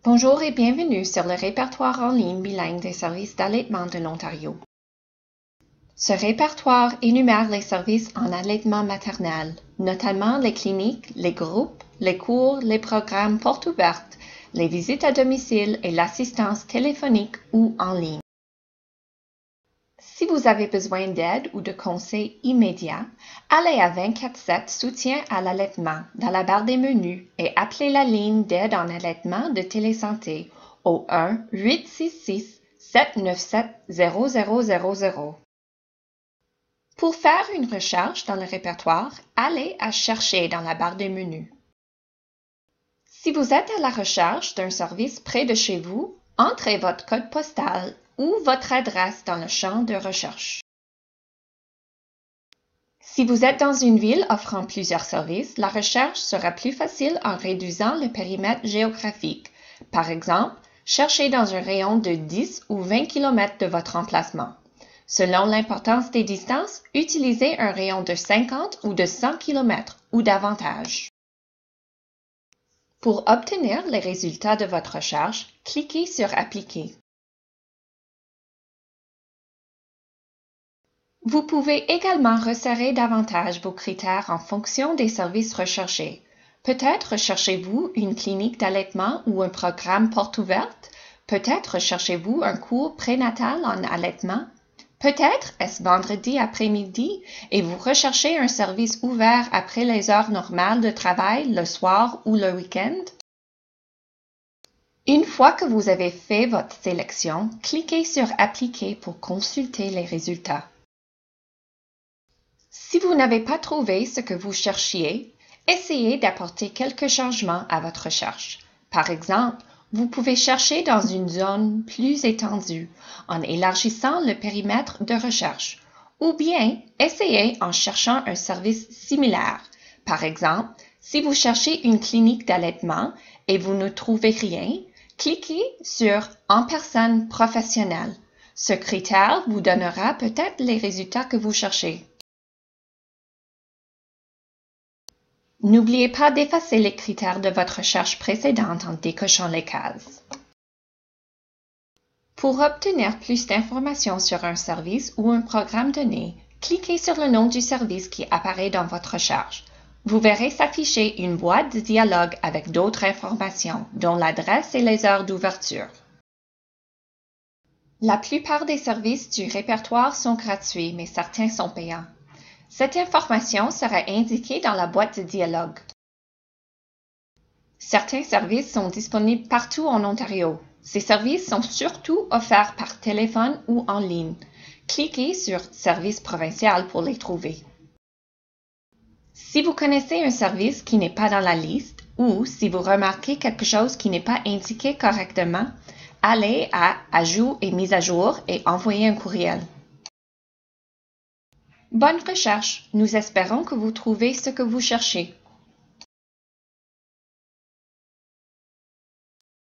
Bonjour et bienvenue sur le répertoire en ligne bilingue des services d'allaitement de l'Ontario. Ce répertoire énumère les services en allaitement maternel, notamment les cliniques, les groupes, les cours, les programmes portes ouvertes, les visites à domicile et l'assistance téléphonique ou en ligne. Si vous avez besoin d'aide ou de conseils immédiats, allez à 24/7 Soutien à l'allaitement dans la barre des menus et appelez la ligne d'aide en allaitement de Télésanté au 1-866-797-0000. Pour faire une recherche dans le répertoire, allez à Chercher dans la barre des menus. Si vous êtes à la recherche d'un service près de chez vous, entrez votre code postal ou votre adresse dans le champ de recherche. Si vous êtes dans une ville offrant plusieurs services, la recherche sera plus facile en réduisant le périmètre géographique. Par exemple, cherchez dans un rayon de 10 ou 20 km de votre emplacement. Selon l'importance des distances, utilisez un rayon de 50 ou de 100 km ou davantage. Pour obtenir les résultats de votre recherche, cliquez sur Appliquer. Vous pouvez également resserrer davantage vos critères en fonction des services recherchés. Peut-être recherchez-vous une clinique d'allaitement ou un programme porte ouverte? Peut-être recherchez-vous un cours prénatal en allaitement? Peut-être est-ce vendredi après-midi et vous recherchez un service ouvert après les heures normales de travail, le soir ou le week-end? Une fois que vous avez fait votre sélection, cliquez sur Appliquer pour consulter les résultats. Si vous n'avez pas trouvé ce que vous cherchiez, essayez d'apporter quelques changements à votre recherche. Par exemple, vous pouvez chercher dans une zone plus étendue en élargissant le périmètre de recherche, ou bien essayez en cherchant un service similaire. Par exemple, si vous cherchez une clinique d'allaitement et vous ne trouvez rien, cliquez sur En personne professionnelle. Ce critère vous donnera peut-être les résultats que vous cherchez. N'oubliez pas d'effacer les critères de votre recherche précédente en décochant les cases. Pour obtenir plus d'informations sur un service ou un programme donné, cliquez sur le nom du service qui apparaît dans votre recherche. Vous verrez s'afficher une boîte de dialogue avec d'autres informations, dont l'adresse et les heures d'ouverture. La plupart des services du répertoire sont gratuits, mais certains sont payants. Cette information sera indiquée dans la boîte de dialogue. Certains services sont disponibles partout en Ontario. Ces services sont surtout offerts par téléphone ou en ligne. Cliquez sur Service provincial pour les trouver. Si vous connaissez un service qui n'est pas dans la liste ou si vous remarquez quelque chose qui n'est pas indiqué correctement, allez à Ajout et mise à jour et envoyez un courriel. Bonne recherche! Nous espérons que vous trouvez ce que vous cherchez.